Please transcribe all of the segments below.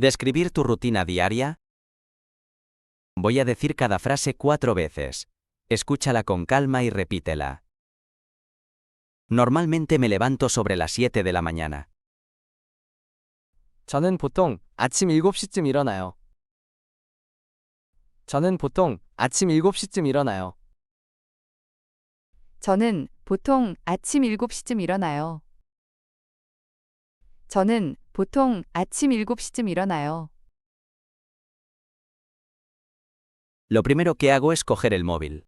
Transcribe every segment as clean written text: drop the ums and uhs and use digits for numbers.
¿Describir tu rutina diaria? Voy a decir cada frase 4 veces. Escúchala con calma y repítela. Normalmente me levanto sobre las 7 de la mañana. 저는 보통 아침 7시쯤 일어나요. 저는 보통 아침 7시쯤 일어나요. 저는 보통 아침 7시쯤 일어나요. 저는 보통 아침 7시쯤 일어나요. Lo primero que hago es coger el móvil.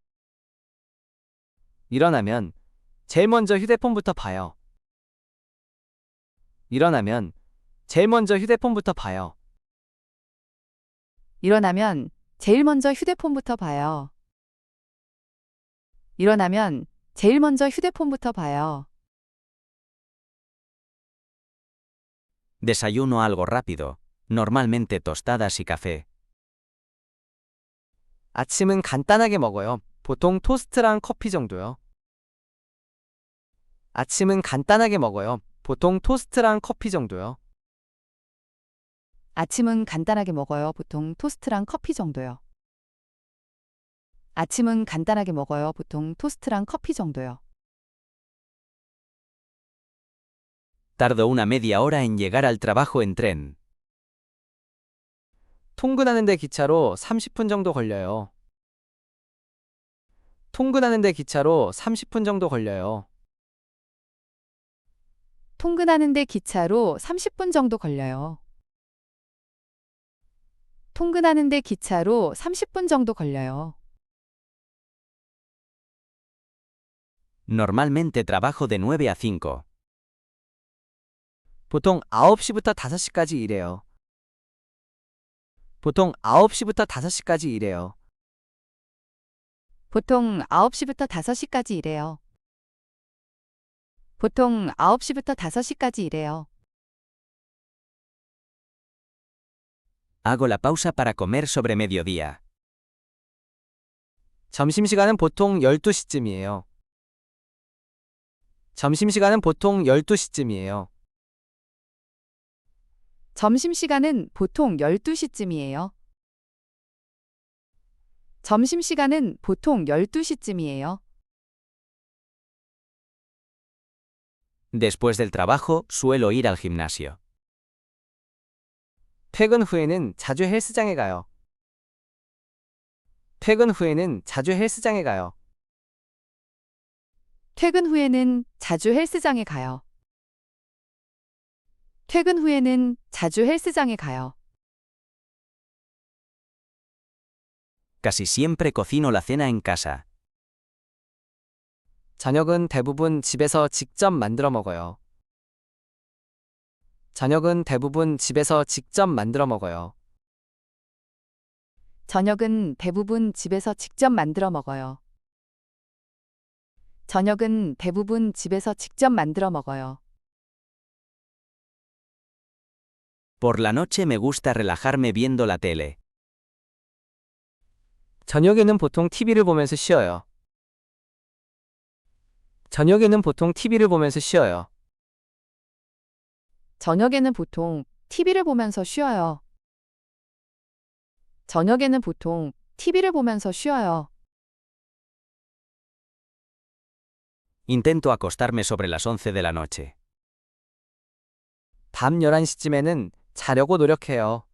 일어나면 제일 먼저 휴대폰부터 봐요. 일어나면 제일 먼저 휴대폰부터 봐요. 일어나면 제일 먼저 휴대폰부터 봐요. 일어나면 제일 먼저 휴대폰부터 봐요. Desayuno algo rápido, normalmente tostadas y café. 아침은 간단하게 먹어요. 보통 토스트랑 커피 정도요. 아침은 간단하게 먹어요. 보통 토스트랑 커피 정도요. 아침은 간단하게 먹어요. 보통 토스트랑 커피 정도요. 아침은 간단하게 먹어요. 보통 토스트랑 커피 정도요. Tardo una media hora en llegar al trabajo en tren. 통근하는데 기차로 30분 정도 걸려요. 통근하는데 기차로 30분 정도 걸려요. 통근하는데 기차로 30분 정도 걸려요. 통근하는데 기차로 30분 정도 걸려요. Normalmente trabajo de 9 a 5. 보통 9시부터 5시까지 일해요. 보통 9시부터 5시까지 일해요. 보통 9시부터 5시까지 일해요. 보통 9시부터 5시까지 일해요. Hago la pausa para comer sobre mediodía. 점심시간은 보통 12시쯤이에요. 점심시간은 보통 12시쯤이에요. 점심시간은 보통 12시쯤이에요. 점심시간은 보통 12시쯤이에요. Después del trabajo, suelo ir al gimnasio. 퇴근 후에는 자주 헬스장에 가요. 퇴근 후에는 자주 헬스장에 가요. 퇴근 후에는 자주 헬스장에 가요. 퇴근 후에는 자주 헬스장에 가요. Casi siempre cocino la cena en casa. 저녁은 대부분 집에서 직접 만들어 먹어요. 저녁은 대부분 집에서 직접 만들어 먹어요. 저녁은 대부분 집에서 직접 만들어 먹어요. 저녁은 대부분 집에서 직접 만들어 먹어요. Por la noche me gusta relajarme viendo la tele. 저녁에는 보통 TV를 보면서 쉬어요. 저녁에는 보통 TV를 보면서 쉬어요. 저녁에는 보통 TV를 보면서 쉬어요. 저녁에는 보통 TV를 보면서 쉬어요. Intento acostarme sobre las 11 de la noche. 밤 11시쯤에는 자려고 노력해요.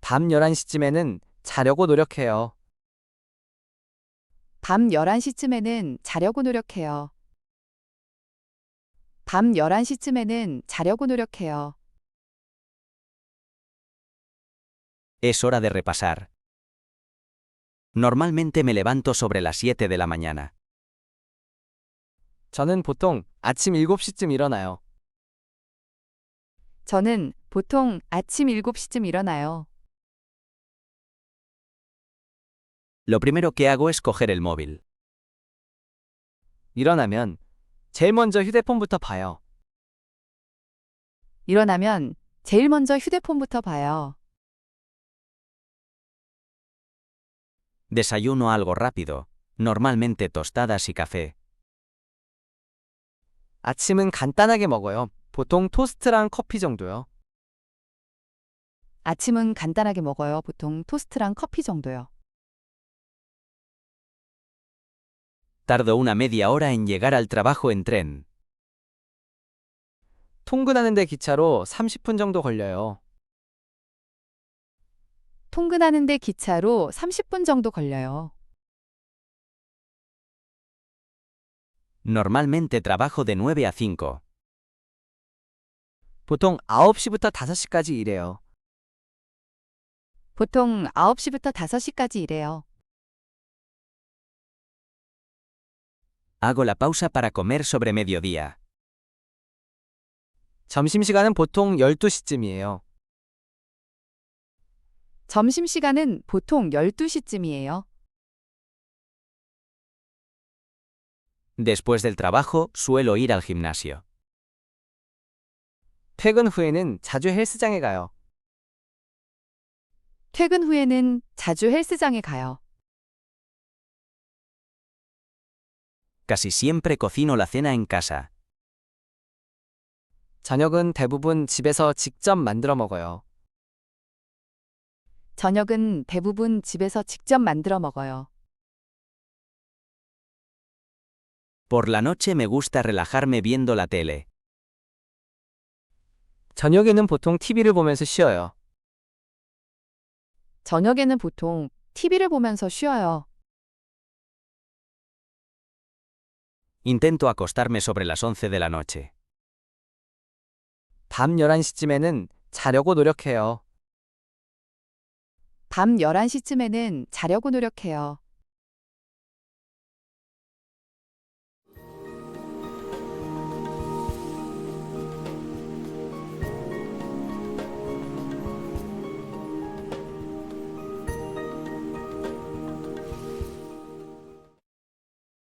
밤 11시쯤에는 자려고 노력해요. 밤 11시쯤에는 자려고 노력해요. 밤 11시쯤에는 자려고 노력해요. Es hora de repasar. Normalmente me levanto sobre las 7 de la mañana. 저는 보통 아침 7시쯤 일어나요. 저는 보통 아침 7시쯤 일어나요. Lo primero que hago es coger el móvil. 일어나면 제일 먼저 휴대폰부터 봐요. 일어나면 제일 먼저 휴대폰부터 봐요. Desayuno algo rápido, normalmente tostadas y café. 아침은 간단하게 먹어요. 보통 토스트랑 커피 정도요. 아침은 간단하게 먹어요. 보통 토스트랑 커피 정도요. Tardo una media hora en llegar al trabajo en tren. 통근하는데 기차로 30분 정도 걸려요. 통근하는데 기차로 30분 정도 걸려요. Normalmente trabajo de 9 a 5. 보통 9시부터 5시까지 일해요. 보통 9시부터 5시까지 일해요. Hago la pausa para comer sobre mediodía. 점심시간은 보통 12시쯤이에요. 점심시간은 보통 12시쯤이에요. Después del trabajo, suelo ir al gimnasio. 퇴근 후에는 자주 헬스장에 가요. 퇴근 후에는 자주 헬스장에 가요. Casi siempre cocino la cena en casa. 저녁은 대부분 집에서 직접 만들어 먹어요. 저녁은 대부분 집에서 직접 만들어 먹어요. Por la noche me gusta relajarme viendo la tele. 저녁에는 보통 TV를 보면서 쉬어요. 저녁에는 보통 TV를 보면서 쉬어요. Intento acostarme sobre las 11 de la noche. 밤 11시쯤에는 자려고 노력해요. 밤 11시쯤에는 자려고 노력해요.